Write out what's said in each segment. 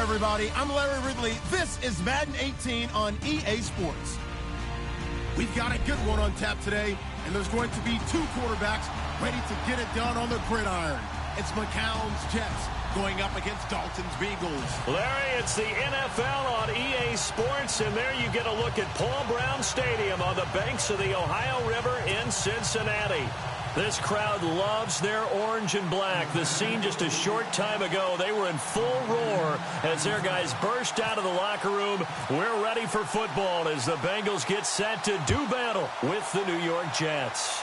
everybody. I'm Larry Ridley. This is Madden 18 on EA Sports. We've got a good one on tap today, and there's going to be two quarterbacks ready to get it done on the gridiron. It's McCown's Jets going up against Dalton's Bengals. Larry, it's the NFL on EA Sports, and there you get a look at Paul Brown Stadium on the banks of the Ohio River in Cincinnati. This crowd loves their orange and black. The scene just a short time ago, they were in full roar as their guys burst out of the locker room. We're ready for football as the Bengals get set to do battle with the New York Jets.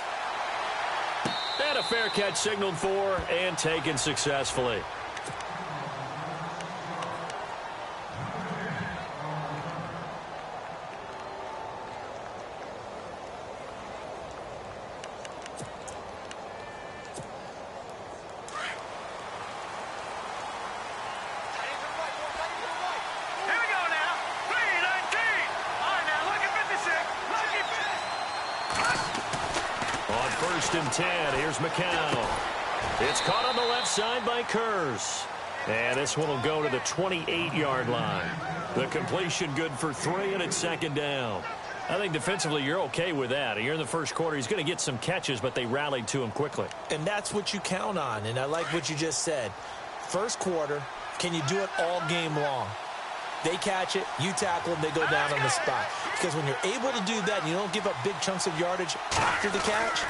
And a fair catch signaled for and taken successfully. First and 10. Here's McCown. It's caught on the left side by Kurz. And this one will go to the 28-yard line. The completion good for 3, and it's second down. I think defensively you're okay with that. Here in the first quarter, he's going to get some catches, but they rallied to him quickly. And that's what you count on, and I like what you just said. First quarter, can you do it all game long? They catch it, you tackle them, they go down on the spot. Because when you're able to do that and you don't give up big chunks of yardage after the catch,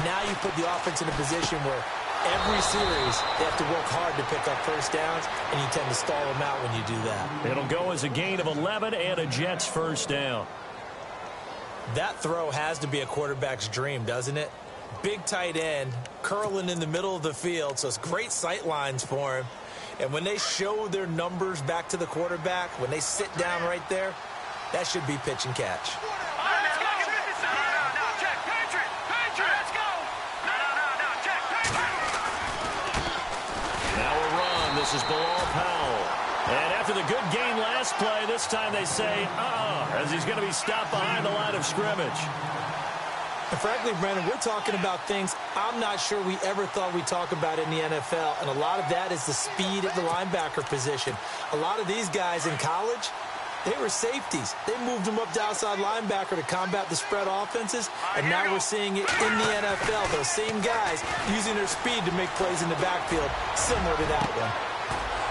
now you put the offense in a position where every series they have to work hard to pick up first downs, and you tend to stall them out when you do that. It'll go as a gain of 11 and a Jets first down. That throw has to be a quarterback's dream, doesn't it? Big tight end, curling in the middle of the field, so it's great sight lines for him. And when they show their numbers back to the quarterback, when they sit down right there, that should be pitch and catch. Now a run. This is Bilal Powell. And after the good gain last play, this time they say, as he's going to be stopped behind the line of scrimmage. And frankly, Brandon, we're talking about things I'm not sure we ever thought we'd talk about in the NFL, and a lot of that is the speed at the linebacker position. A lot of these guys in college, they were safeties. They moved them up to outside linebacker to combat the spread offenses, and now we're seeing it in the NFL. Those same guys using their speed to make plays in the backfield, similar to that one.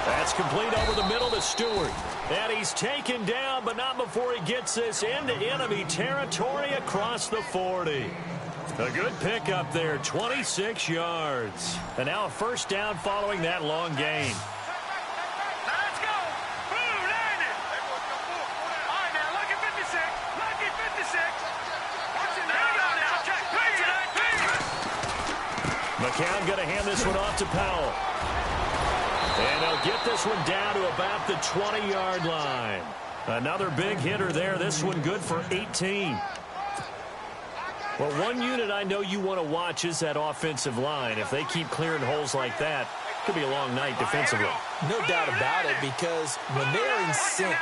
That's complete over the middle to Stewart. And he's taken down, but not before he gets this into enemy territory across the 40. A good pickup there, 26 yards. And now a first down following that long gain. Let's go. Boom, landed. All right, now, lucky 56. Lucky 56. Watch it now. Check. McCown going to hand this one off to Powell. And they'll get this one down to about the 20-yard line. Another big hitter there. This one good for 18. Well, one unit I know you want to watch is that offensive line. If they keep clearing holes like that, it could be a long night defensively. No doubt about it, because when they're in sync,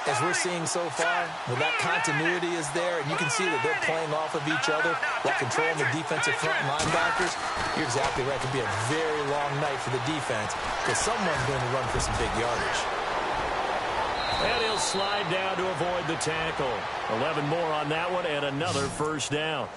as we're seeing so far, when that continuity is there, and you can see that they're playing off of each other while controlling the defensive front and linebackers, you're exactly right. It could be a very long night for the defense because someone's going to run for some big yardage. And he'll slide down to avoid the tackle. 11 more on that one and another first down.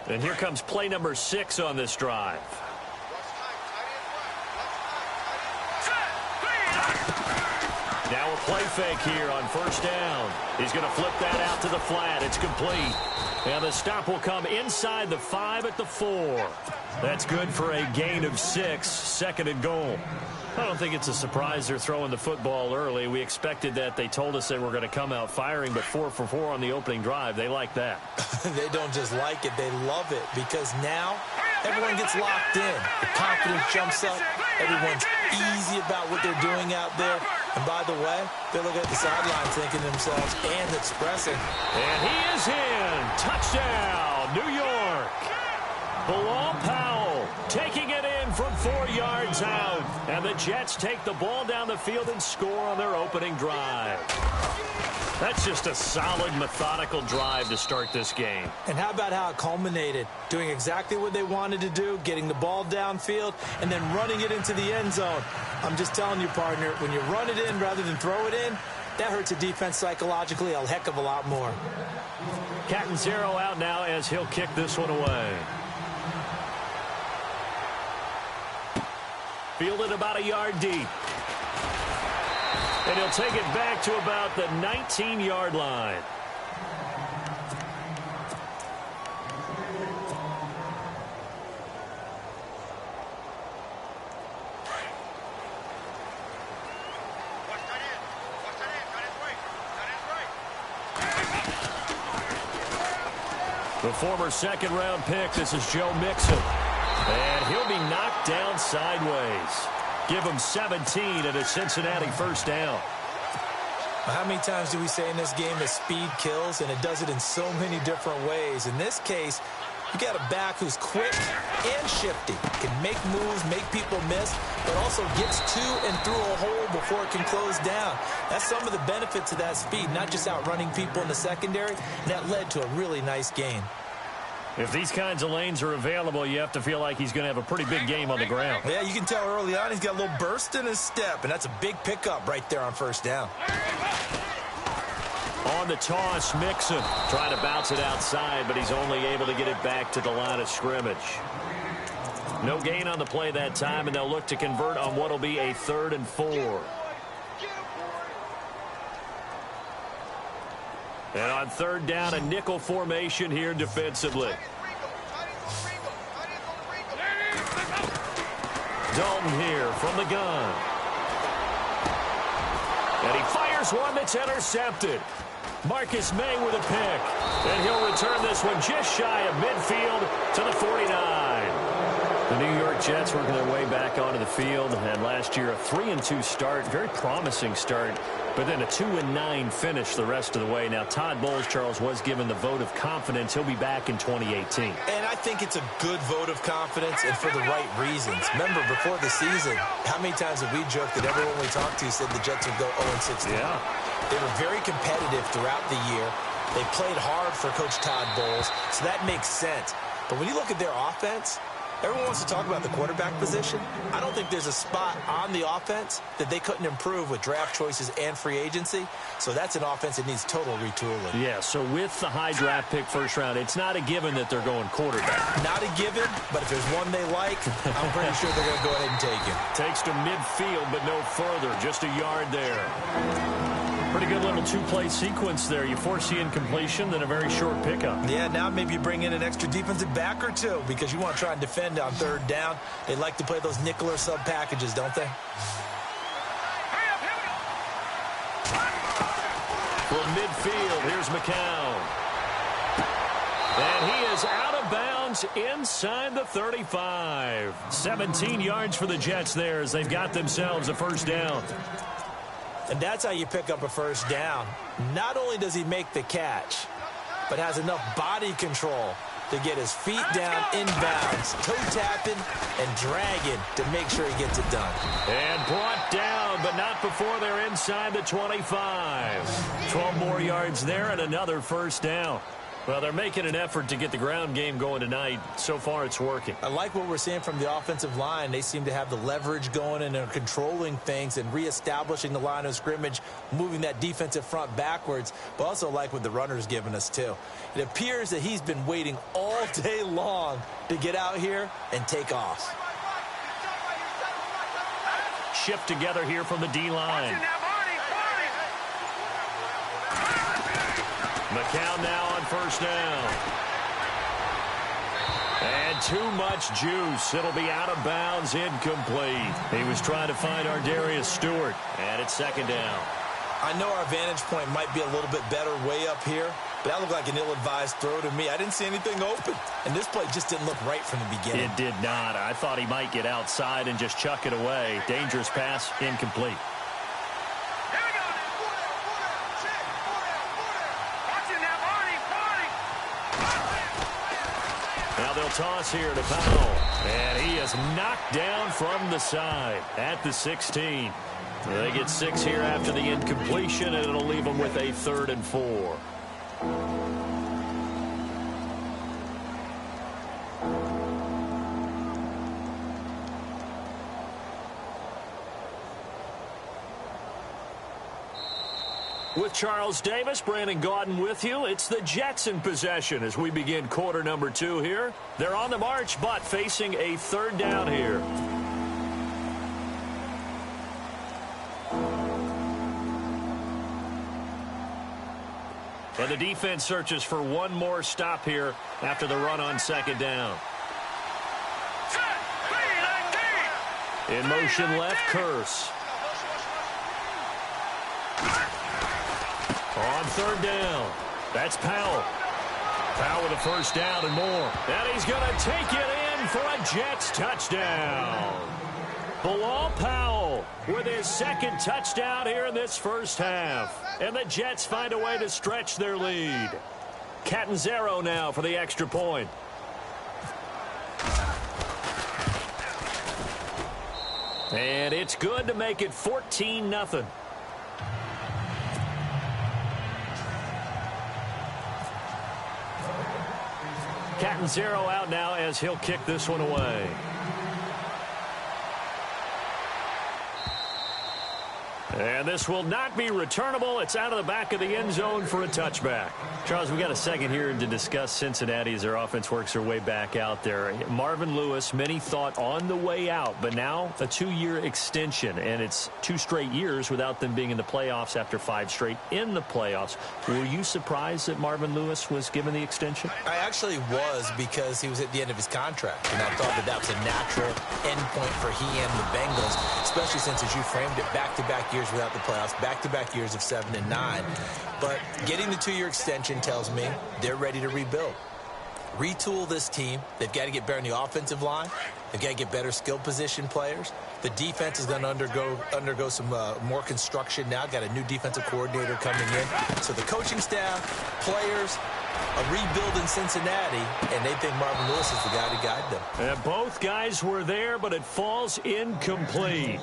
And here comes play number 6 on this drive. Now a play fake here on first down. He's going to flip that out to the flat. It's complete. And the stop will come inside the 5 at the 4. That's good for a gain of 6, second and goal. I don't think it's a surprise they're throwing the football early. We expected that. They told us they were going to come out firing, but 4 for 4 on the opening drive. They like that. They don't just like it, they love it, because now everyone gets locked in. The confidence jumps up. Everyone's easy about what they're doing out there. And by the way, they look at the sideline thinking to themselves and expressing. And he is in. Touchdown, New York. Bilal Powell taking it in from 40 4 yards out. And the Jets take the ball down the field and score on their opening drive. That's just a solid, methodical drive to start this game. And how about how it culminated? Doing exactly what they wanted to do, getting the ball downfield, and then running it into the end zone. I'm just telling you, partner, when you run it in rather than throw it in, that hurts a defense psychologically a heck of a lot more. Catanzaro out now as he'll kick this one away. Fielded about a yard deep. And he'll take it back to about the 19-yard line. The former second-round pick, this is Joe Mixon. And he'll be knocked down sideways. Give him 17 and a Cincinnati first down. How many times do we say in this game that speed kills, and it does it in so many different ways? In this case, you got a back who's quick and shifty, can make moves, make people miss, but also gets to and through a hole before it can close down. That's some of the benefits of that speed, not just outrunning people in the secondary, and that led to a really nice gain. If these kinds of lanes are available, you have to feel like he's going to have a pretty big game on the ground. Yeah, you can tell early on he's got a little burst in his step, and that's a big pickup right there on first down. On the toss, Mixon trying to bounce it outside, but he's only able to get it back to the line of scrimmage. No gain on the play that time, and they'll look to convert on what will be a 3rd and 4. And on 3rd down, a nickel formation here defensively. Dalton here from the gun. And he fires one that's intercepted. Marcus May with a pick. And he'll return this one just shy of midfield to the 49. The New York Jets working their way back onto the field. And last year, a 3-2 start. Very promising start. But then a 2-9 finish the rest of the way. Now, Todd Bowles, Charles, was given the vote of confidence. He'll be back in 2018. And I think it's a good vote of confidence and for the right reasons. Remember, before the season, how many times have we joked that everyone we talked to said the Jets would go 0-16? Yeah. They were very competitive throughout the year. They played hard for Coach Todd Bowles, so that makes sense. But when you look at their offense, everyone wants to talk about the quarterback position. I don't think there's a spot on the offense that they couldn't improve with draft choices and free agency. So that's an offense that needs total retooling. Yeah, so with the high draft pick first round, it's not a given that they're going quarterback. Not a given, but if there's one they like, I'm pretty sure they're going to go ahead and take him. Takes to midfield, but no further. Just a yard there. Pretty good little two-play sequence there. You force the incompletion, then a very short pickup. Yeah, now maybe you bring in an extra defensive back or two because you want to try and defend on 3rd down. They like to play those nickel or sub packages, don't they? From midfield, here's McCown. And he is out of bounds inside the 35. 17 yards for the Jets there as they've got themselves a first down. And that's how you pick up a first down. Not only does he make the catch, but has enough body control to get his feet down inbounds, toe-tapping and dragging to make sure he gets it done. And brought down, but not before they're inside the 25. 12 more yards there and another first down. Well, they're making an effort to get the ground game going tonight. So far, it's working. I like what we're seeing from the offensive line. They seem to have the leverage going and are controlling things and reestablishing the line of scrimmage, moving that defensive front backwards, but also like what the runner's giving us, too. It appears that he's been waiting all day long to get out here and take off. Shift together here from the D-line. McCown now on first down. And too much juice. It'll be out of bounds, incomplete. He was trying to find Ardarius Stewart, and it's 2nd down. I know our vantage point might be a little bit better way up here, but that looked like an ill-advised throw to me. I didn't see anything open, and this play just didn't look right from the beginning. It did not. I thought he might get outside and just chuck it away. Dangerous pass, incomplete. Now they'll They'll toss here to Powell. And he is knocked down from the side at the 16. They get 6 here after the incompletion, and it'll leave them with a 3rd and 4. With Charles Davis, Brandon Gaudin with you. It's the Jets in possession as we begin quarter number 2 here. They're on the march, but facing a 3rd down here. And the defense searches for one more stop here after the run on 2nd down. In motion left, Curse. On 3rd down, that's Powell. Powell with a 1st down and more. And he's going to take it in for a Jets touchdown. Bilal Powell with his 2nd touchdown here in this first half. And the Jets find a way to stretch their lead. Catanzaro now for the extra point. And it's good to make it 14-0. Catanzaro out now as he'll kick this one away. And this will not be returnable. It's out of the back of the end zone for a touchback. Charles, we got a second here to discuss Cincinnati as their offense works their way back out there. Marvin Lewis, many thought on the way out, but now a 2-year extension, and it's 2 straight years without them being in the playoffs after 5 straight in the playoffs. Were you surprised that Marvin Lewis was given the extension? I actually was, because he was at the end of his contract, and I thought that that was a natural end point for he and the Bengals, especially since, as you framed it, back-to-back years without the playoffs, back-to-back years of 7 and 9. But getting the 2-year extension tells me they're ready to rebuild. Retool this team. They've got to get better in the offensive line. They've got to get better skill position players. The defense is going to undergo some more construction now. Got a new defensive coordinator coming in. So the coaching staff, players, a rebuild in Cincinnati, and they think Marvin Lewis is the guy to guide them. And both guys were there, but it falls incomplete.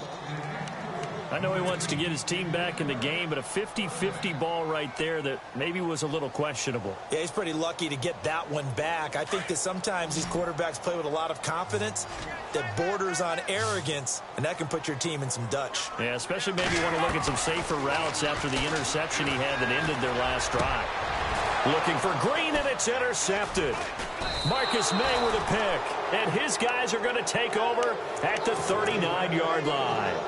I know he wants to get his team back in the game, but a 50-50 ball right there that maybe was a little questionable. Yeah, he's pretty lucky to get that one back. I think that sometimes these quarterbacks play with a lot of confidence that borders on arrogance, and that can put your team in some Dutch. Yeah, especially maybe you want to look at some safer routes after the interception he had that ended their last drive. Looking for Green, and it's intercepted. Marcus May with a pick, and his guys are going to take over at the 39-yard line.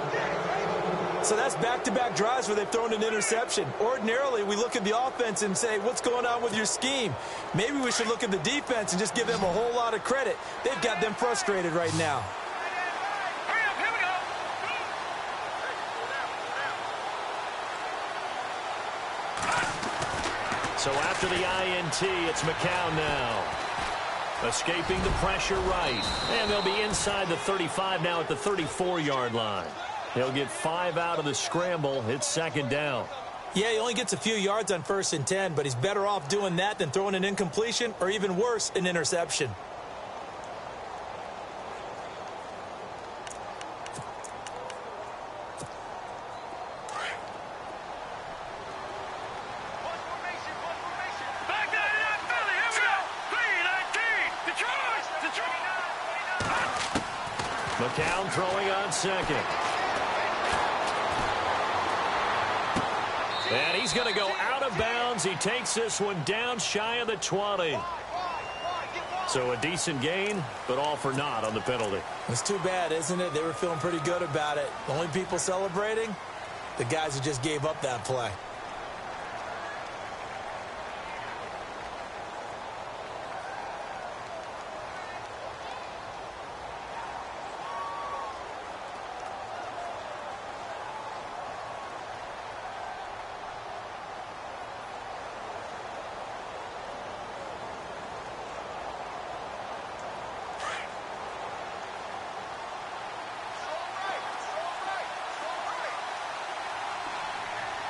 So that's back-to-back drives where they've thrown an interception. Ordinarily, we look at the offense and say, what's going on with your scheme? Maybe we should look at the defense and just give them a whole lot of credit. They've got them frustrated right now. Hurry up, here we go. So after the INT, it's McCown now. Escaping the pressure right. And they'll be inside the 35 now at the 34-yard line. He'll get 5 out of the scramble. It's 2nd down. Yeah, he only gets a few yards on 1st and 10, but he's better off doing that than throwing an incompletion or, even worse, an interception. Back down in that Philly. Here we go. 3-19. Detroit. McCown throwing on 2nd. And he's going to go out of bounds. He takes this one down shy of the 20. So a decent gain, but all for naught on the penalty. It's too bad, isn't it? They were feeling pretty good about it. The only people celebrating, the guys who just gave up that play.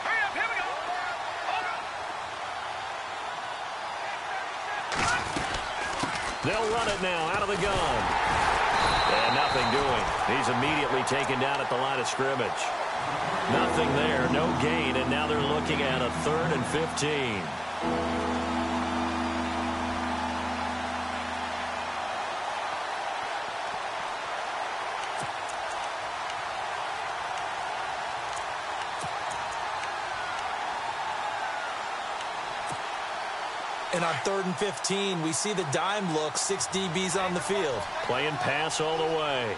Hurry up, here we go. They'll run it now out of the gun. And nothing doing. He's immediately taken down at the line of scrimmage. Nothing there, no gain, and now they're looking at a 3rd and 15. And on 3rd and 15, we see the dime look, 6 DBs on the field. Playing pass all the way.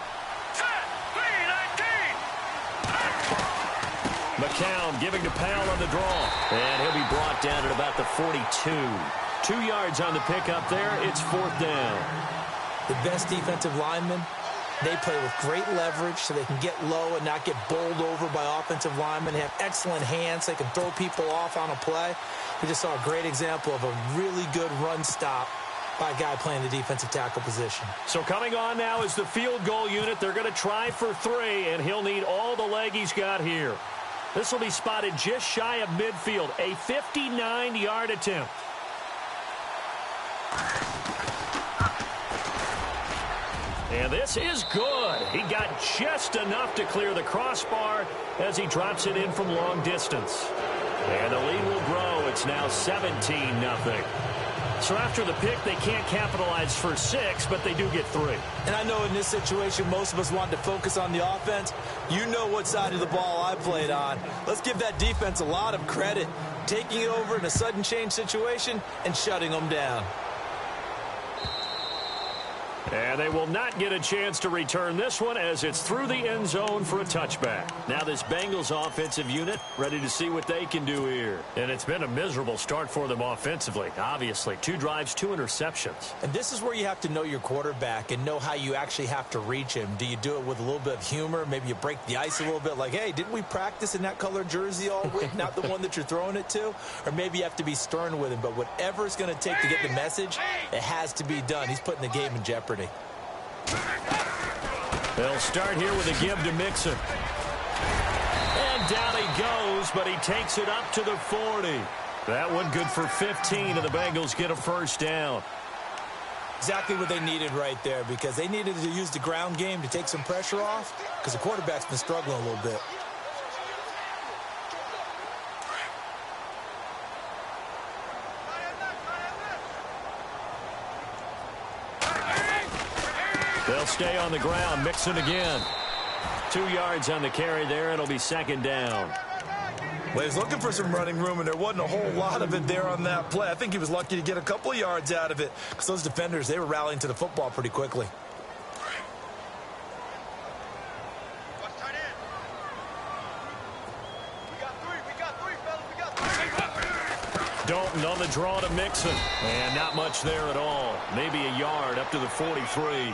McCown giving to Powell on the draw. And he'll be brought down at about the 42. 2 yards on the pickup there. It's 4th down. The best defensive linemen, they play with great leverage so they can get low and not get bowled over by offensive linemen. They have excellent hands. They can throw people off on a play. We just saw a great example of a really good run stop by a guy playing the defensive tackle position. So coming on now is the field goal unit. They're going to try for 3, and he'll need all the leg he's got here. This will be spotted just shy of midfield, a 59-yard attempt. And this is good. He got just enough to clear the crossbar as he drops it in from long distance. And the lead will grow. It's now 17-0. So after the pick, they can't capitalize for 6, but they do get 3. And I know in this situation, most of us wanted to focus on the offense. You know what side of the ball I played on. Let's give that defense a lot of credit, taking it over in a sudden change situation and shutting them down. And they will not get a chance to return this one as it's through the end zone for a touchback. Now this Bengals offensive unit ready to see what they can do here. And it's been a miserable start for them offensively. Obviously, 2 drives, 2 interceptions. And this is where you have to know your quarterback and know how you actually have to reach him. Do you do it with a little bit of humor? Maybe you break the ice a little bit like, hey, didn't we practice in that color jersey all week? Not the one that you're throwing it to? Or maybe you have to be stern with him. But whatever it's going to take to get the message, it has to be done. He's putting the game in jeopardy. They'll start here with a give to Mixon. And down he goes, but he takes it up to the 40. That one good for 15, and the Bengals get a 1st down. Exactly what they needed right there, because they needed to use the ground game to take some pressure off, because the quarterback's been struggling a little bit. They'll stay on the ground. Mixon again. 2 yards on the carry there. It'll be 2nd down. Well, he was looking for some running room, and there wasn't a whole lot of it there on that play. I think he was lucky to get a couple of yards out of it, because those defenders, they were rallying to the football pretty quickly. Dalton on the draw to Mixon. And not much there at all. Maybe a yard up to the 43.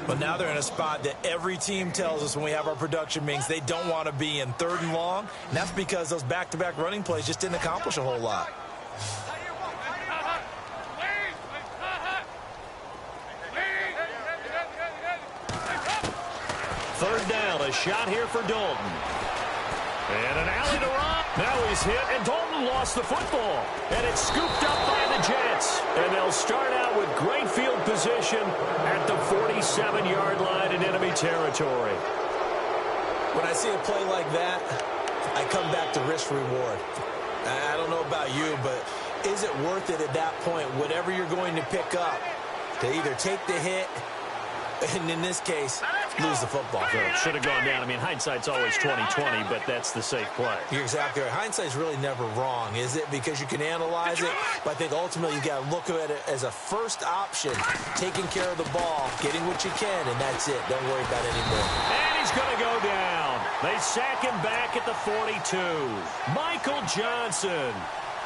But now they're in a spot that every team tells us when we have our production meetings they don't want to be in 3rd and long. And that's because those back-to-back running plays just didn't accomplish a whole lot. Third down, a shot here for Dalton. And an alley to Rob. Now he's hit, and Dalton lost the football. And it's scooped up by the Jets. And they'll start out with great field position at the 47-yard line in enemy territory. When I see a play like that, I come back to risk-reward. I don't know about you, but is it worth it at that point, whatever you're going to pick up, to either take the hit, and in this case, lose the football? So it should have gone down. I mean, hindsight's always 20/20, but that's the safe play. You're exactly right. Hindsight's really never wrong, is it? Because you can analyze it, but I think ultimately you got to look at it as a first option, taking care of the ball, getting what you can, and that's it. Don't worry about it anymore. And he's going to go down. They sack him back at the 42. Michael Johnson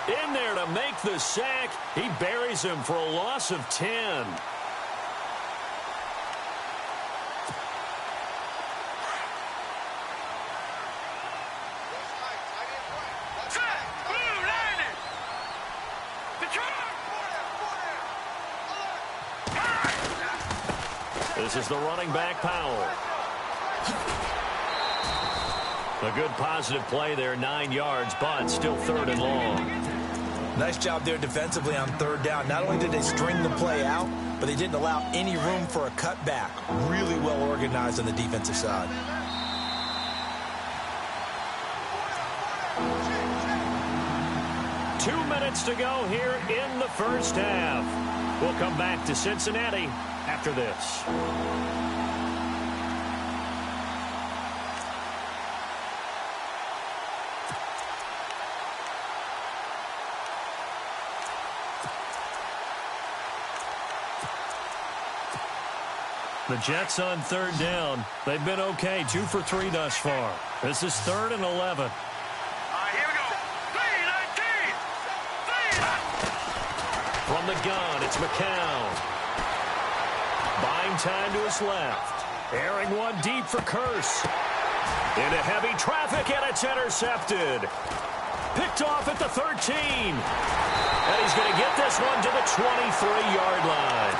in there to make the sack. He buries him for a loss of 10. This is the running back, Powell. A good positive play there, 9 yards, but still 3rd and long. Nice job there defensively on third down. Not only did they string the play out, but they didn't allow any room for a cutback. Really well organized on the defensive side. Two minutes to go here in the first half. We'll come back to Cincinnati after this. The Jets on third down. They've been okay, 2 for 3 thus far. This is 3rd and 11. All right, here we go. 3-19. From the gun, it's McCown. Buying time to his left. Airing one deep for Curse. Into heavy traffic, and it's intercepted. Picked off at the 13. And he's going to get this one to the 23-yard line.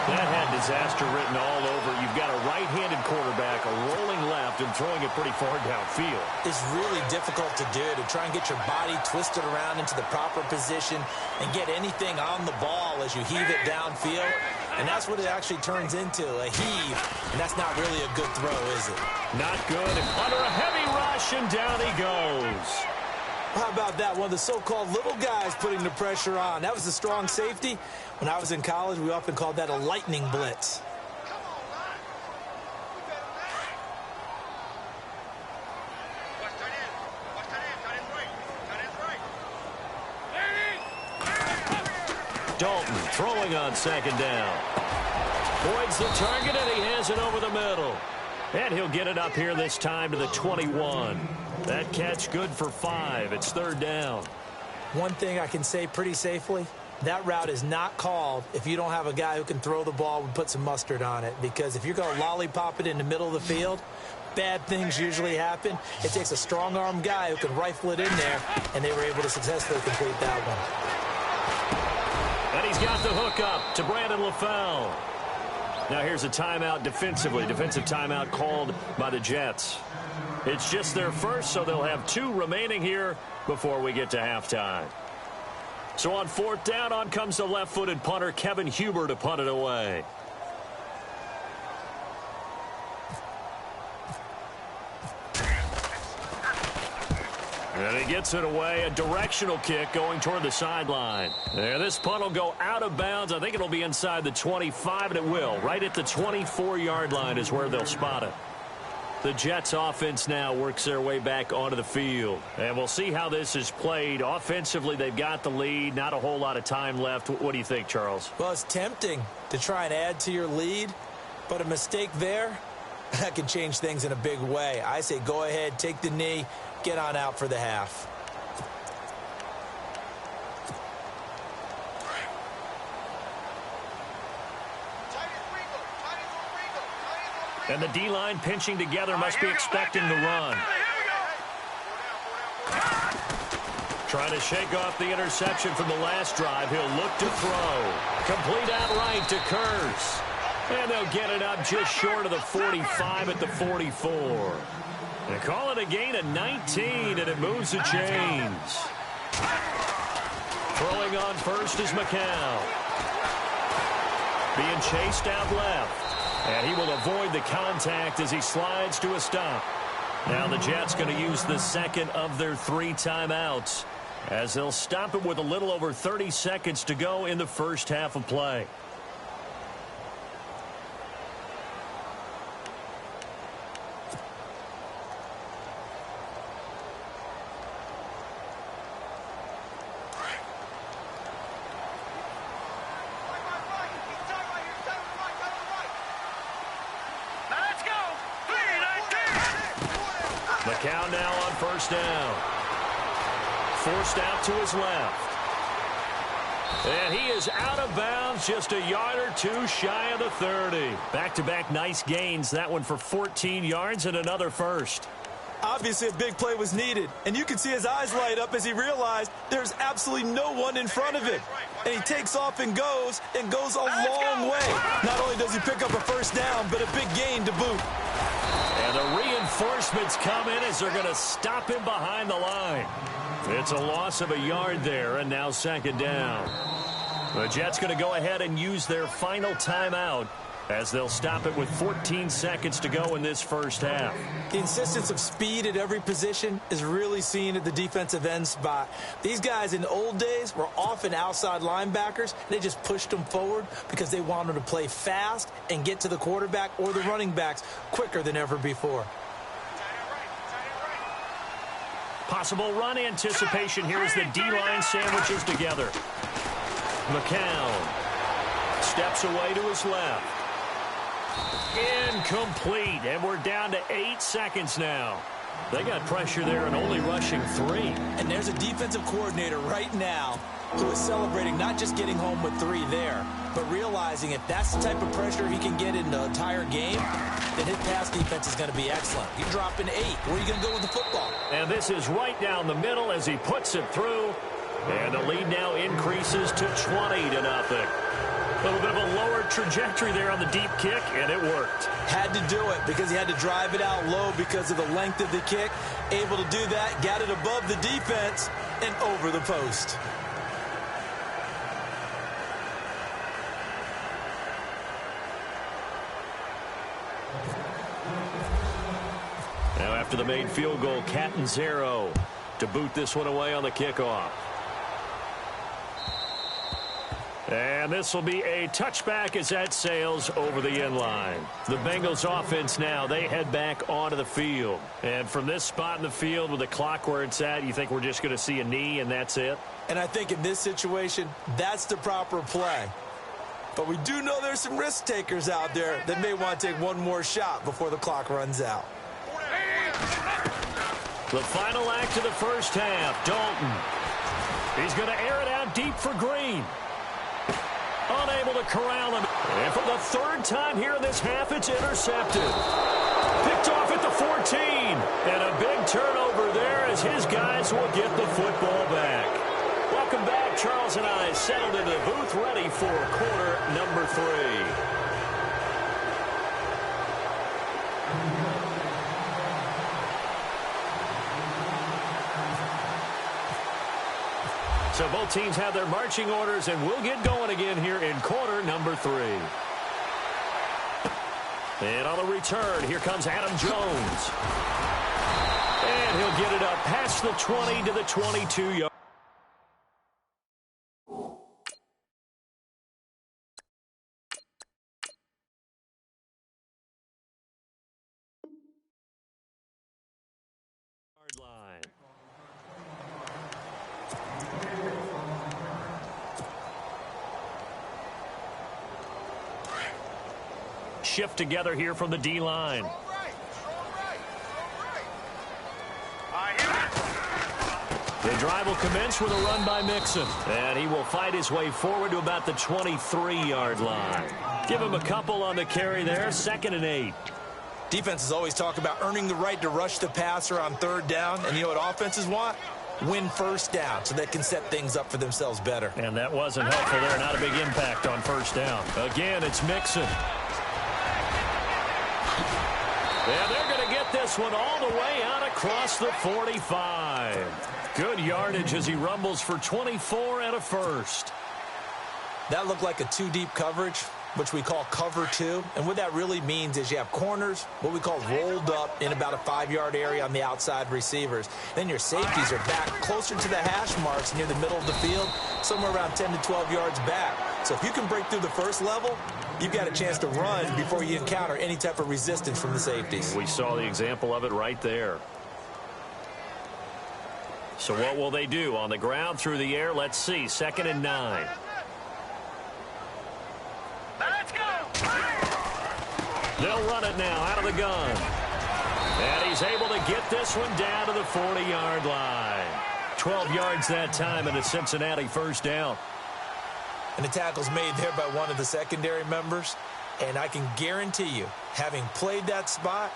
That had disaster written all over. You've got a right-handed quarterback, a rolling left, and throwing it pretty far downfield. It's really difficult to do, to try and get your body twisted around into the proper position and get anything on the ball as you heave it downfield. And that's what it actually turns into, a heave. And that's not really a good throw, is it? Not good. And under a heavy rush, and down he goes. How about that? One of the so-called little guys putting the pressure on. That was a strong safety. When I was in college, we often called that a lightning blitz. Dalton throwing on second down. Boyd's the target, and he has it over the middle. And he'll get it up here this time to the 21. That catch good for 5. It's third down. One thing I can say pretty safely, that route is not called if you don't have a guy who can throw the ball and put some mustard on it. Because if you're going to lollipop it in the middle of the field, bad things usually happen. It takes a strong-arm guy who can rifle it in there, and they were able to successfully complete that one. And he's got the hook up to Brandon LaFell. Now here's a timeout defensively. Defensive timeout called by the Jets. It's just their first, so they'll have 2 remaining here before we get to halftime. So on fourth down, on comes the left-footed punter, Kevin Huber, to punt it away. And he gets it away, a directional kick going toward the sideline. And this punt will go out of bounds. I think it'll be inside the 25, and it will. Right at the 24-yard line is where they'll spot it. The Jets offense now works their way back onto the field. And we'll see how this is played. Offensively, they've got the lead. Not a whole lot of time left. What do you think, Charles? Well, it's tempting to try and add to your lead, but a mistake there, that can change things in a big way. I say go ahead, take the knee, get on out for the half. And the D-line pinching together, must be expecting the run. Trying to shake off the interception from the last drive. He'll look to throw. Complete outright to Curse. And they'll get it up just short of the 45 at the 44. They call it a gain of 19, and it moves the chains. Throwing on first is McCown. Being chased out left. And he will avoid the contact as he slides to a stop. Now the Jets going to use the second of their 3 timeouts as they'll stop it with a little over 30 seconds to go in the first half of play. McCown now on first down. Forced out to his left. And he is out of bounds, just a yard or 2 shy of the 30. Back-to-back nice gains. That one for 14 yards and another first. Obviously, a big play was needed, and you can see his eyes light up as he realized there's absolutely no one in front of him. And he takes off and goes a long way. Not only does he pick up a first down, but a big gain to boot. And the reinforcement adjustments come in as they're going to stop him behind the line. It's a loss of a yard there, and now second down. The Jets going to go ahead and use their final timeout as they'll stop it with 14 seconds to go in this first half. The insistence of speed at every position is really seen at the defensive end spot. These guys in the old days were often outside linebackers. They just pushed them forward because they wanted to play fast and get to the quarterback or the running backs quicker than ever before. Possible run anticipation here as the D-line sandwiches together. McCown steps away to his left. Incomplete, and we're down to 8 seconds now. They got pressure there and only rushing 3. And there's a defensive coordinator right now who is celebrating not just getting home with 3 there, but realizing if that's the type of pressure he can get in the entire game, then his pass defense is going to be excellent. You're dropping 8. Where are you going to go with the football? And this is right down the middle as he puts it through. And the lead now increases to 20-0. A little bit of a lower trajectory there on the deep kick, and it worked. Had to do it because he had to drive it out low because of the length of the kick. Able to do that, got it above the defense and over the post. Now after the made field goal, Catanzaro to boot this one away on the kickoff. And this will be a touchback as that sails over the end line. The Bengals offense now, they head back onto the field. And from this spot in the field with the clock where it's at, you think we're just going to see a knee and that's it? And I think in this situation, that's the proper play. But we do know there's some risk takers out there that may want to take one more shot before the clock runs out. The final act of the first half, Dalton. He's going to air it out deep for Green. Unable to corral him. And for the 3rd time here in this half, it's intercepted. Picked off at the 14. And a big turnover there as his guys will get the football back. Welcome back. Charles and I settled into the booth ready for quarter number 3. So both teams have their marching orders, and we'll get going again here in quarter number 3. And on the return, here comes Adam Jones. And he'll get it up past the 20 to the 22-yard. line. Shift together here from the D-line. The drive will commence with a run by Mixon. And he will fight his way forward to about the 23-yard line. Give him a couple on the carry there. 2nd and 8. Defenses always talk about earning the right to rush the passer on 3rd down. And you know what offenses want? Win 1st down so they can set things up for themselves better. And that wasn't helpful there. Not a big impact on 1st down. Again, it's Mixon. And they're going to get this one all the way out across the 45. Good yardage as he rumbles for 24 and a first. That looked like a 2-deep coverage, which we call cover 2. And what that really means is you have corners, what we call rolled up in about a 5-yard area on the outside receivers. Then your safeties are back closer to the hash marks near the middle of the field, somewhere around 10 to 12 yards back. So if you can break through the first level, you've got a chance to run before you encounter any type of resistance from the safeties. We saw the example of it right there. So what will they do? On the ground, through the air, let's see. 2nd and 9. Let's go! They'll run it now out of the gun. And he's able to get this one down to the 40-yard line. 12 yards that time and a Cincinnati 1st down. And the tackle's made there by one of the secondary members. And I can guarantee you, having played that spot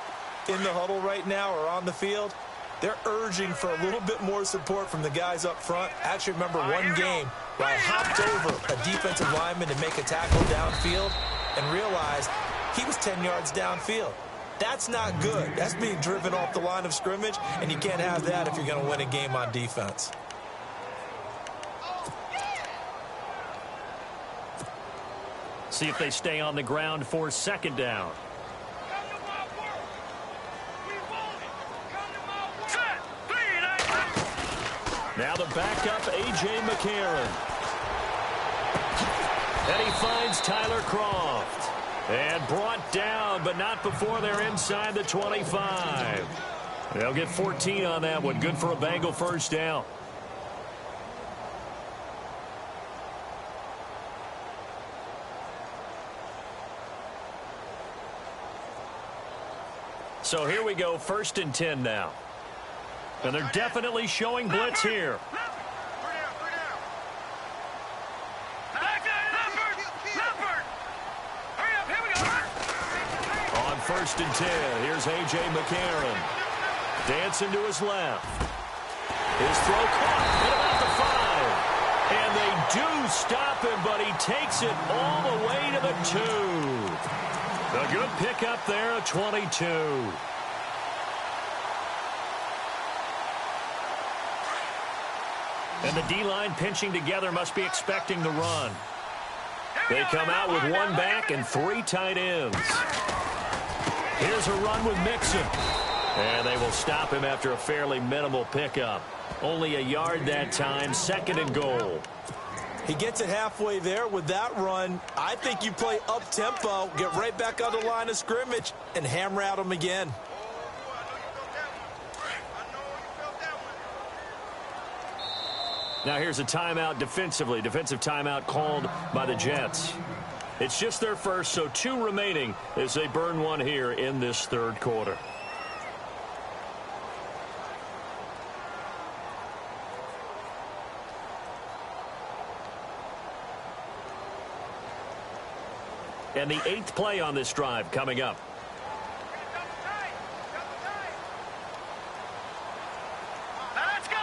in the huddle right now or on the field, they're urging for a little bit more support from the guys up front. I actually remember one game where I hopped over a defensive lineman to make a tackle downfield and realized he was 10 yards downfield. That's not good. That's being driven off the line of scrimmage, and you can't have that if you're going to win a game on defense. See if they stay on the ground for second down. Now the backup, A.J. McCarron. And he finds Tyler Croft. And brought down, but not before they're inside the 25. They'll get 14 on that one. Good for a Bengal first down. So here we go, 1st and 10 now. And they're definitely showing blitz here. On 1st and 10, here's A.J. McCarron. Dancing to his left. His throw caught at about the 5. And they do stop him, but he takes it all the way to the 2. A good pickup there at 22. And the D-line pinching together must be expecting the run. They come out with 1 back and 3 tight ends. Here's a run with Mixon. And they will stop him after a fairly minimal pickup. Only a yard that time, 2nd and goal. He gets it halfway there with that run. I think you play up-tempo, get right back on the line of scrimmage, and hammer at him again. Now here's a timeout defensively. Defensive timeout called by the Jets. It's just their first, so 2 remaining as they burn 1 here in this 3rd quarter. And the 8th play on this drive coming up. Let's go.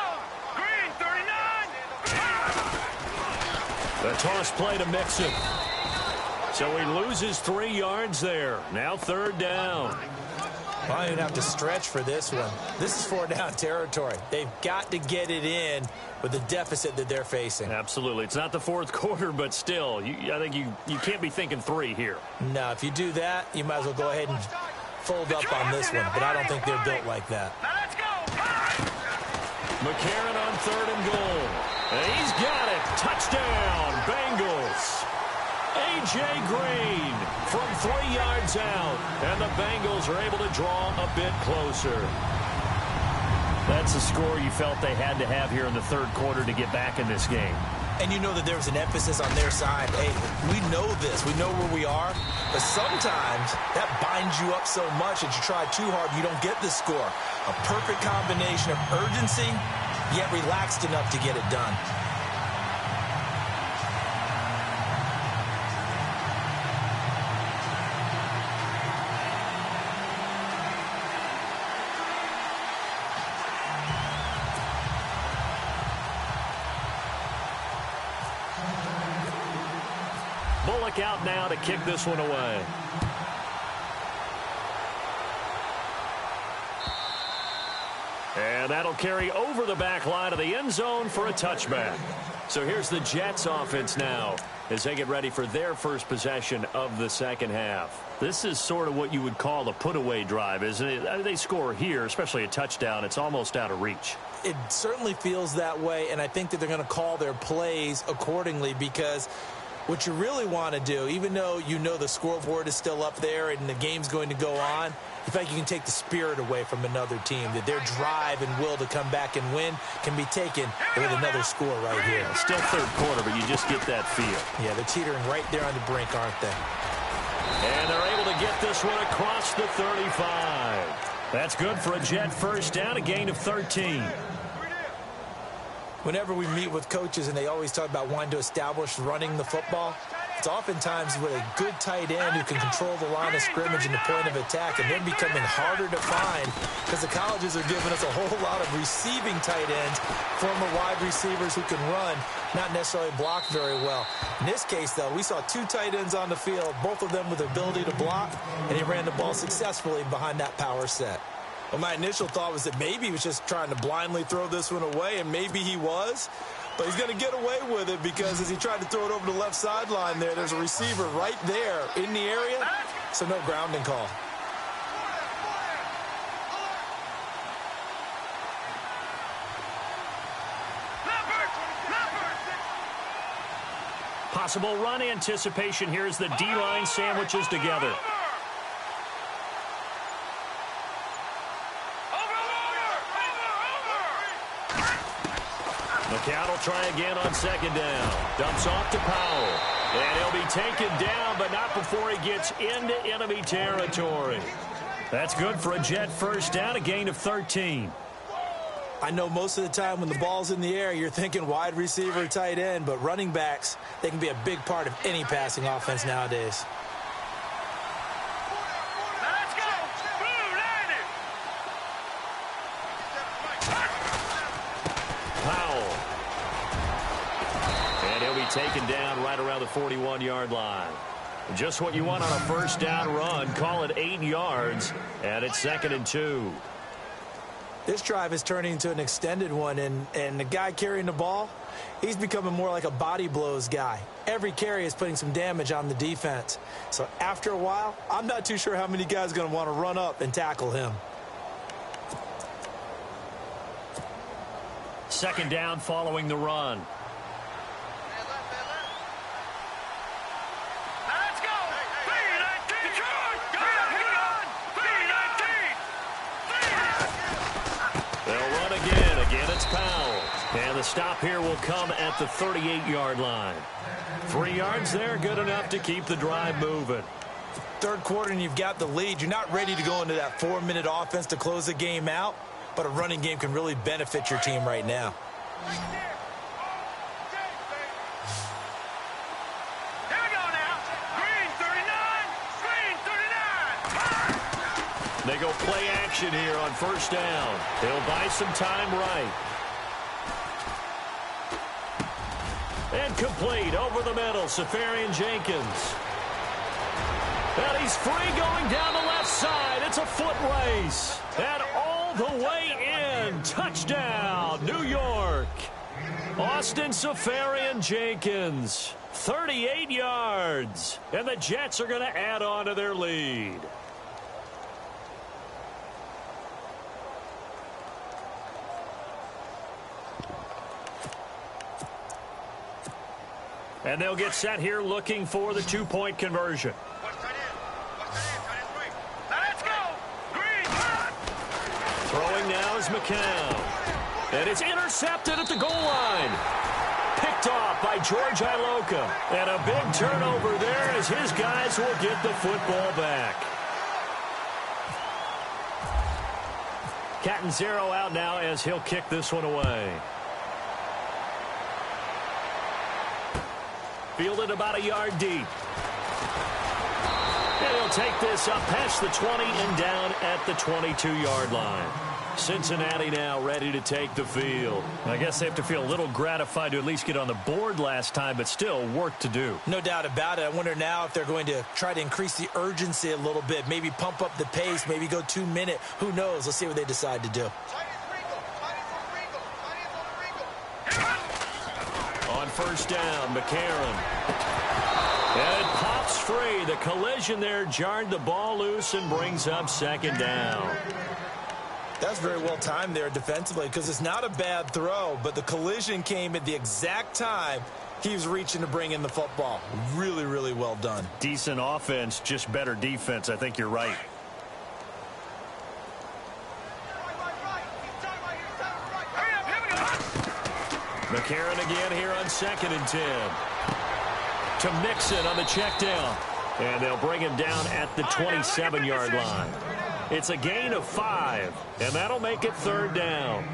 Green, 39. The toss play to Mixon. So he loses 3 yards there. Now 3rd down. I don't even have to stretch for this one. This is 4-down territory. They've got to get it in with the deficit that they're facing. Absolutely. It's not the 4th quarter, but still, I think you can't be thinking 3 here. No, if you do that, you might as well go ahead and fold up on this one. But I don't think they're built like that. Let's go. McCarron on 3rd and goal. And he's got it. Touchdown, Bengals. A.J. Green from 3 yards out. And the Bengals are able to draw a bit closer. That's a score you felt they had to have here in the 3rd quarter to get back in this game. And you know that there was an emphasis on their side. Hey, we know this. We know where we are. But sometimes that binds you up so much that you try too hard, you don't get the score. A perfect combination of urgency, yet relaxed enough to get it done. Bullock out now to kick this one away. And that'll carry over the back line of the end zone for a touchback. So here's the Jets offense now as they get ready for their first possession of the 2nd half. This is sort of what you would call a put-away drive, isn't it? They score here, especially a touchdown. It's almost out of reach. It certainly feels that way, and I think that they're going to call their plays accordingly because what you really want to do, even though you know the scoreboard is still up there and the game's going to go on, you feel like you can take the spirit away from another team, that their drive and will to come back and win can be taken with another score right here. Still 3rd quarter, but you just get that feel. Yeah, they're teetering right there on the brink, aren't they? And they're able to get this one across the 35. That's good for a Jet first down, a gain of 13. Whenever we meet with coaches and they always talk about wanting to establish running the football, It's oftentimes with a good tight end who can control the line of scrimmage and the point of attack, and they're becoming harder to find because the colleges are giving us a whole lot of receiving tight ends, former wide receivers who can run, not necessarily block very well. In this case, though, we saw two tight ends on the field, both of them with the ability to block, and he ran the ball successfully behind that power set. Well, my initial thought was that maybe he was just trying to blindly throw this one away, and maybe he was. But he's going to get away with it because as he tried to throw it over the left sideline there's a receiver right there in the area, so no grounding call. Possible run anticipation here as the D-line sandwiches together. McCown will try again on second down. Dumps off to Powell. And he'll be taken down, but not before he gets into enemy territory. That's good for a Jet first down, a gain of 13. I know most of the time when the ball's in the air, you're thinking wide receiver, tight end, but running backs, they can be a big part of any passing offense nowadays. Let's go! Blue, line it! Powell. And he'll be taken down right around the 41-yard line. Just what you want on a first down run. Call it 8 yards, and it's 2nd and 2. This drive is turning into an extended one, and the guy carrying the ball, he's becoming more like a body blows guy. Every carry is putting some damage on the defense. So after a while, I'm not too sure how many guys are going to want to run up and tackle him. Second down following the run. Let's go! V19! V19! They'll run again. Again, it's Powell. And the stop here will come at the 38-yard line. 3 yards there, good enough to keep the drive moving. Third quarter and you've got the lead. You're not ready to go into that 4-minute offense to close the game out, but a running game can really benefit your team right now. Here we go now. Green 39. Green 39. They go play action here on first down. They'll buy some time right. And complete over the middle. Safarian Jenkins. And he's free going down the left side. It's a foot race. And all the way in. Touchdown, New York. Austin Safarian Jenkins. 38 yards. And the Jets are going to add on to their lead. And they'll get set here looking for the two-point conversion. Let's go. Green. Throwing now is McCown. And it's intercepted at the goal line. Picked off by George Iloka. And a big turnover there as his guys will get the football back. Catanzaro out now as he'll kick this one away. Fielded about a yard deep. And he'll take this up past the 20 and down at the 22-yard line. Cincinnati now ready to take the field. I guess they have to feel a little gratified to at least get on the board last time, but still work to do. No doubt about it. I wonder now if they're going to try to increase the urgency a little bit, maybe pump up the pace, maybe go 2-minute. Who knows? Let's see what they decide to do. On first down, McCarron. And it pops free. The collision there jarred the ball loose and brings up second down. That's very well timed there defensively because it's not a bad throw, but the collision came at the exact time he was reaching to bring in the football. Really, really well done. Decent offense, just better defense. I think you're right. McCarron again here on 2nd and 10. To Mixon on the check down. And they'll bring him down at the 27-yard line. It's a gain of 5, and that'll make it third down.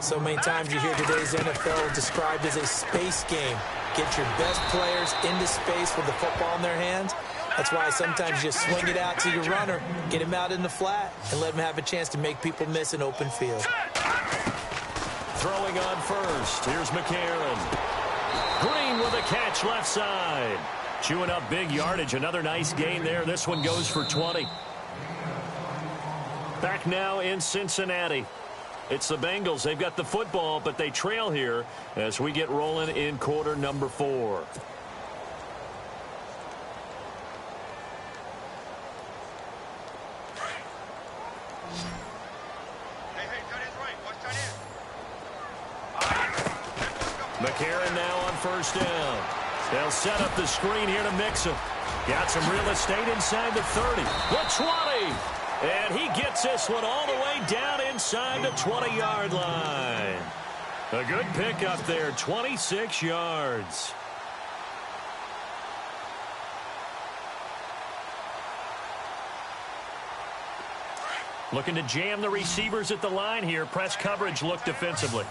So many times you hear today's NFL described as a space game. get your best players into space with the football in their hands. That's why sometimes you just swing it out to your runner, get him out in the flat, and let him have a chance to make people miss an open field. Throwing on first, here's McCarron. Green with a catch left side. Chewing up big yardage. Another nice gain there. This one goes for 20. Back now in Cincinnati. It's the Bengals. They've got the football, but they trail here as we get rolling in quarter number 4. McCarron now on first down. They'll set up the screen here to Mixon. Got some real estate inside the 30. The 20. And he gets this one all the way down inside the 20-yard line. A good pickup there, 26 yards. Looking to jam the receivers at the line here. Press coverage look defensively.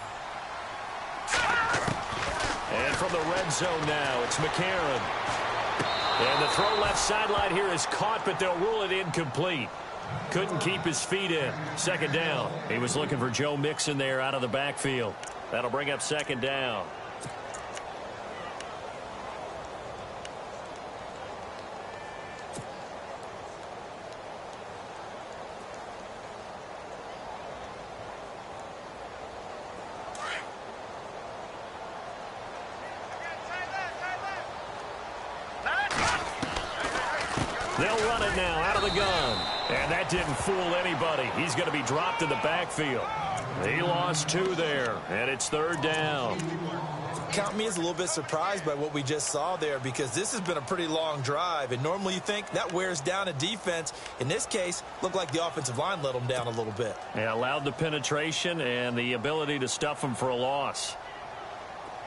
And from the red zone now, it's McCarron. And the throw left sideline here is caught, but they'll rule it incomplete. Couldn't keep his feet in. Second down. He was looking for Joe Mixon there out of the backfield. That'll bring up second down. They'll run it now out of the gun. And that didn't fool anybody. He's going to be dropped in the backfield. He lost 2 there, and it's third down. Count me as a little bit surprised by what we just saw there, because this has been a pretty long drive, and normally you think that wears down a defense. In this case, looked like the offensive line let them down a little bit. Yeah, allowed the penetration and the ability to stuff them for a loss.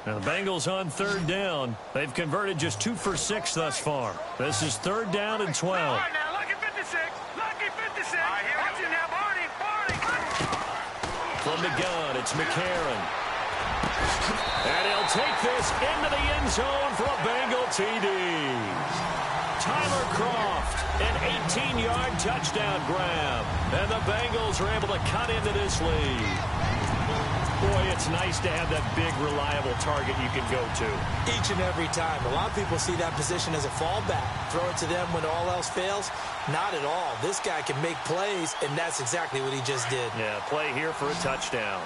Now the Bengals on third down. They've converted just 2 for 6 thus far. This is third down and 12. All right, now, lucky 56. Lucky 56. Watch it now, Barney. From the gun, it's McCarron. And he'll take this into the end zone for a Bengal TD. Tyler Croft, an 18-yard touchdown grab. And the Bengals are able to cut into this lead. Boy, it's nice to have that big, reliable target you can go to. Each and every time. A lot of people see that position as a fallback. Throw it to them when all else fails. Not at all. This guy can make plays, and that's exactly what he just did. Yeah, play here for a touchdown.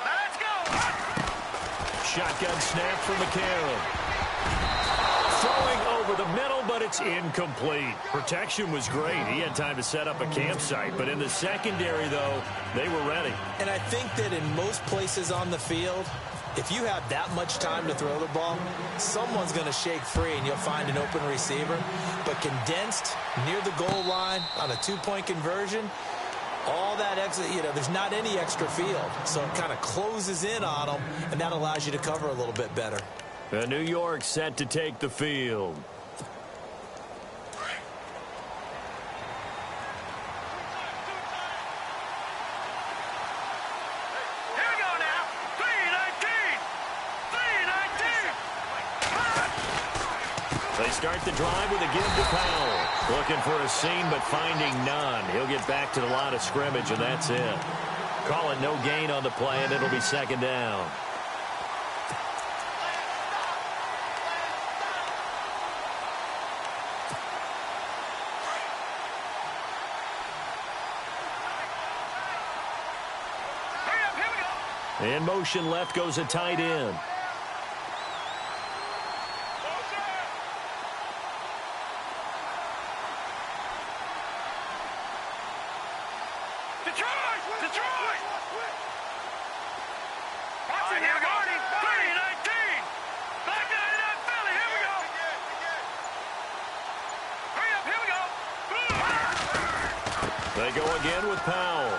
Let's go. Shotgun snap for McCarron. Throwing over the middle, but it's incomplete. Protection was great. He had time to set up a campsite, but in the secondary, though, they were ready. And I think that in most places on the field, if you have that much time to throw the ball, someone's going to shake free and you'll find an open receiver. But condensed near the goal line on a 2-point conversion, all that extra, there's not any extra field. So it kind of closes in on them, and that allows you to cover a little bit better. New York set to take the field. Here we go now. 3-19. They start the drive with a give to Powell. Looking for a seam, but finding none. He'll get back to the line of scrimmage, and that's it. Call it no gain on the play, and it'll be second down. In motion left goes a tight end. Detroit! Watch it here, Marty. 3-19. Back down in that belly. Here we go. Hurry up. Here we go. They go again with Powell.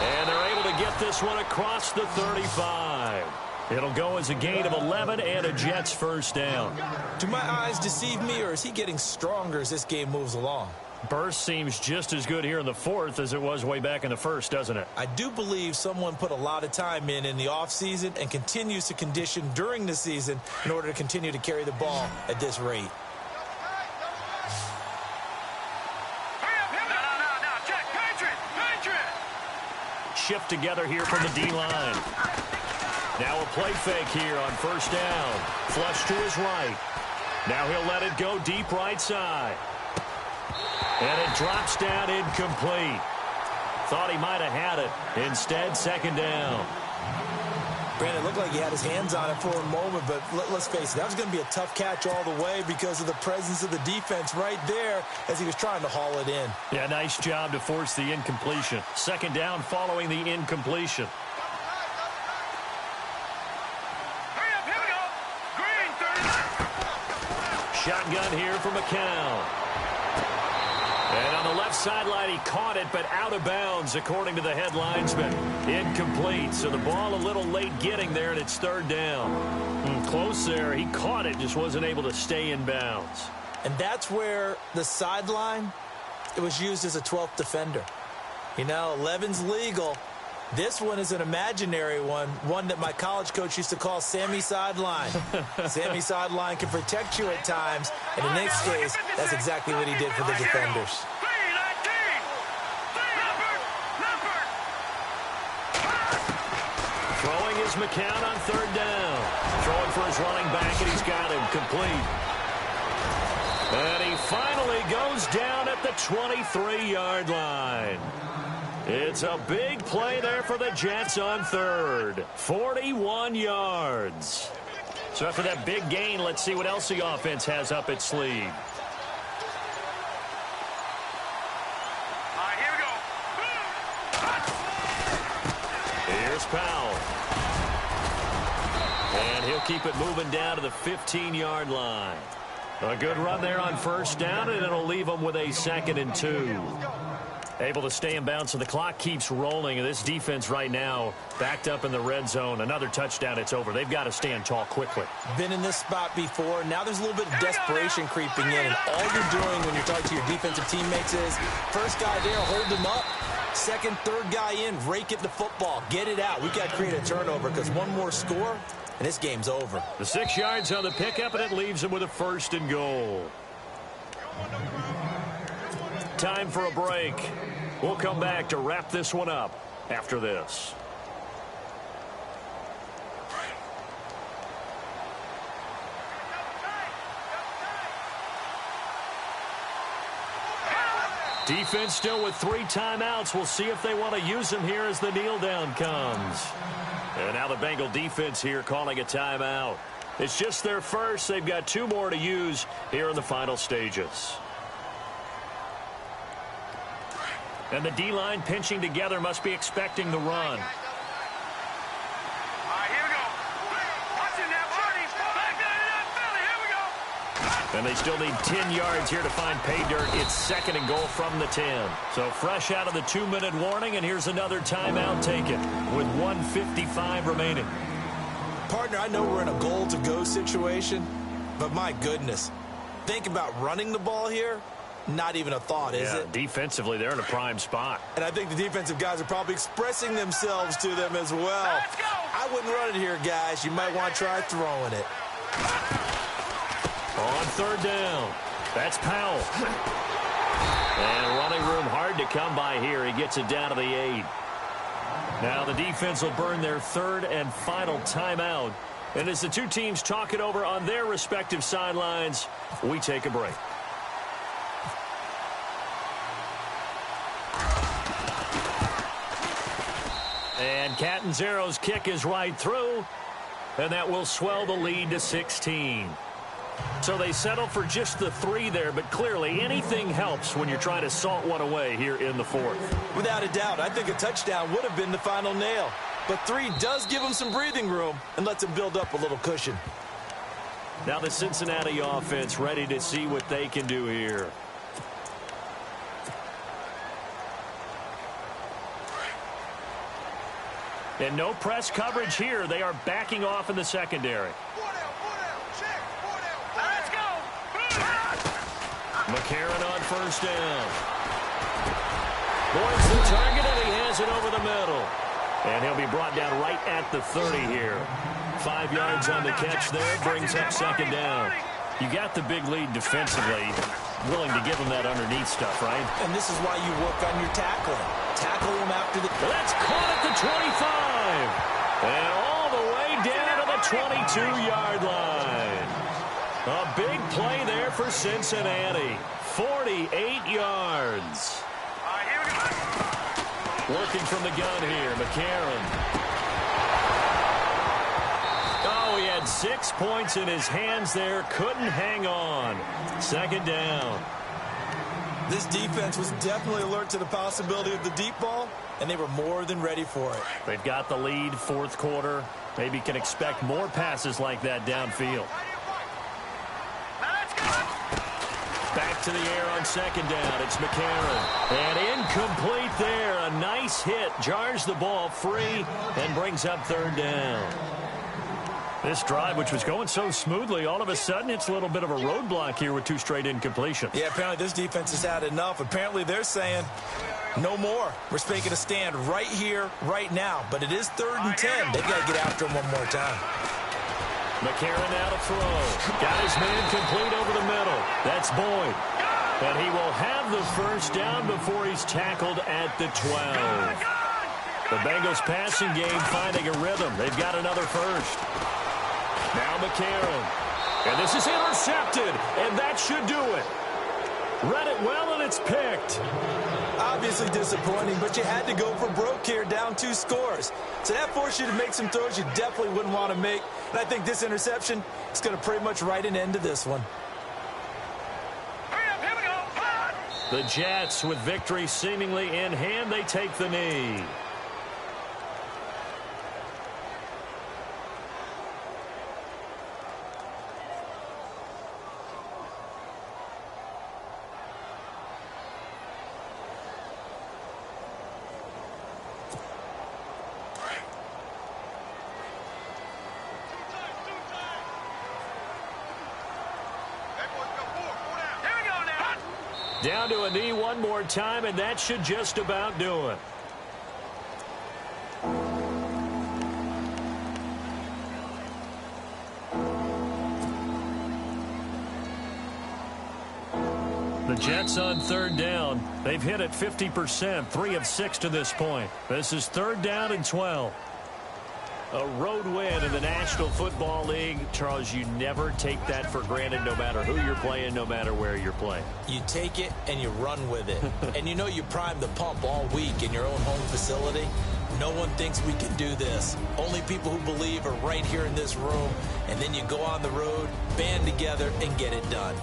And they're able to get this one across the 35. It'll go as a gain of 11 and a Jets first down. Do my eyes deceive me, or is he getting stronger as this game moves along? Burst seems just as good here in the fourth as it was way back in the first, doesn't it? I do believe someone put a lot of time in the offseason and continues to condition during the season in order to continue to carry the ball at this rate. Shift together here from the D-line. Now a play fake here on first down. Flush to his right. Now he'll let it go deep right side. And it drops down incomplete. Thought he might have had it. Instead, second down. Brandon, it looked like he had his hands on it for a moment, but let's face it, that was going to be a tough catch all the way because of the presence of the defense right there as he was trying to haul it in. Yeah, nice job to force the incompletion. Second down following the incompletion. Hurry up, here we go. Green, 30. Shotgun here for McCown. And on the left sideline, he caught it, but out of bounds, according to the head linesman. Incomplete, so the ball a little late getting there, and it's third down. Close there. He caught it, just wasn't able to stay in bounds. And that's where the sideline, it was used as a 12th defender. You know, 11's legal. This one is an imaginary one that my college coach used to call Sammy Sideline. Sammy Sideline can protect you at times, and in this case, that's exactly what he did for the defenders. Throwing is McCown on third down. Throwing for his running back, and he's got him complete. And he finally goes down at the 23-yard line. It's a big play there for the Jets on third. 41 yards. So after that big gain, let's see what else the offense has up its sleeve. All right, here we go. Here's Powell. And he'll keep it moving down to the 15-yard line. A good run there on first down, and it'll leave them with a 2nd and 2. Able to stay in bounds, so the clock keeps rolling. And this defense right now backed up in the red zone. Another touchdown, it's over. They've got to stand tall quickly. Been in this spot before. Now there's a little bit of desperation creeping in. And all you're doing when you're talking to your defensive teammates is, first guy there, hold him up. Second, third guy in, rake it the football. Get it out. We've got to create a turnover because one more score, and this game's over. The 6 yards on the pickup, and it leaves them with a 1st and goal. Time for a break. We'll come back to wrap this one up after this. Defense still with 3 timeouts. We'll see if they want to use them here as the kneel down comes. And now the Bengal defense here calling a timeout. It's just their first. They've got 2 more to use here in the final stages. And the D-line pinching together must be expecting the run. All right, here we go. Watch it now, Barney. Back to the Philly. Here we go. And they still need 10 yards here to find pay dirt. It's 2nd and goal from the 10. So fresh out of the 2-minute warning, and here's another timeout taken with 1:55 remaining. Partner, I know we're in a goal-to-go situation, but my goodness, think about running the ball here. Not even a thought, is it? Defensively, they're in a prime spot. And I think the defensive guys are probably expressing themselves to them as well. Let's go. I wouldn't run it here, guys. You might want to try throwing it. On third down, that's Powell. And running room hard to come by here. He gets it down to the 8. Now the defense will burn their 3rd and final timeout. And as the 2 teams talk it over on their respective sidelines, we take a break. And Catanzaro's kick is right through, and that will swell the lead to 16. So they settle for just the 3 there, but clearly anything helps when you're trying to salt one away here in the 4th. Without a doubt, I think a touchdown would have been the final nail. But 3 does give them some breathing room and lets them build up a little cushion. Now the Cincinnati offense ready to see what they can do here. And no press coverage here. They are backing off in the secondary. McCarron on first down. Boards the target, and he has it over the middle. And he'll be brought down right at the 30 here. 5 yards on the catch there, brings up second down. You got the big lead defensively, willing to give him that underneath stuff, right? And this is why you work on your tackling. Tackle him after the... That's caught at the 25. And all the way down to the 22-yard line. A big play there for Cincinnati. 48 yards. Working from the gun here, McCarron. Oh, he had 6 points in his hands there. Couldn't hang on. Second down. This defense was definitely alert to the possibility of the deep ball, and they were more than ready for it. They've got the lead, fourth quarter. Maybe can expect more passes like that downfield. Back to the air on second down. It's McCarron. And incomplete there. A nice hit. Jars the ball free and brings up third down. This drive, which was going so smoothly, all of a sudden it's a little bit of a roadblock here with 2 straight incompletions. Yeah, apparently this defense has had enough. Apparently they're saying no more. We're making a stand right here, right now. But it is 3rd and 10. They've got to get after him one more time. McCarron now to throw. Got his man complete over the middle. That's Boyd. And he will have the first down before he's tackled at the 12. The Bengals passing game finding a rhythm. They've got another first. Now McCarron. And this is intercepted. And that should do it. Read it well, and it's picked. Obviously disappointing, but you had to go for broke here, down 2 scores. So that forced you to make some throws you definitely wouldn't want to make. And I think this interception is going to pretty much write an end to this one. The Jets, with victory seemingly in hand, they take the knee. Down to a knee one more time, and that should just about do it. The Jets on third down. They've hit it 50%, 3 of 6 to this point. This is 3rd down and 12. A road win in the National Football League. Charles, you never take that for granted no matter who you're playing, no matter where you're playing. You take it and you run with it. And you know you prime the pump all week in your own home facility. No one thinks we can do this. Only people who believe are right here in this room. And then you go on the road, band together, and get it done.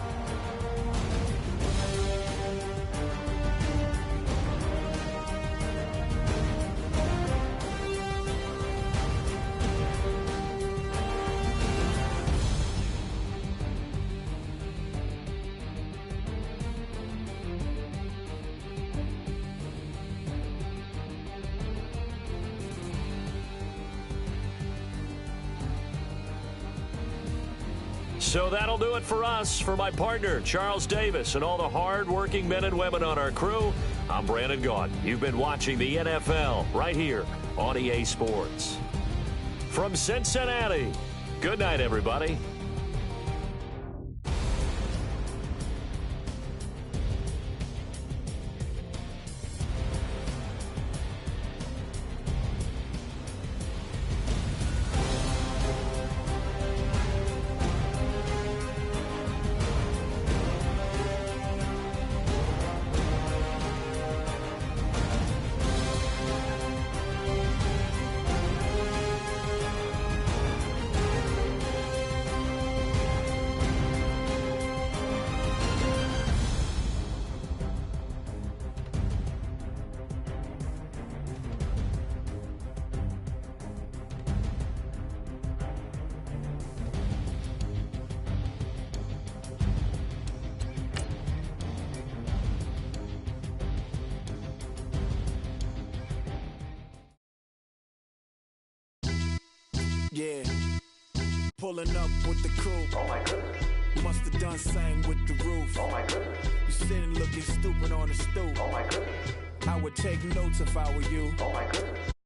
So that'll do it for us. For my partner, Charles Davis, and all the hard-working men and women on our crew, I'm Brandon Gaudin. You've been watching the NFL right here on EA Sports. From Cincinnati, good night, everybody. Yeah, pulling up with the crew. Oh my goodness. Must have done same with the roof. Oh my goodness. You sitting looking stupid on the stoop. Oh my goodness. I would take notes if I were you. Oh my goodness.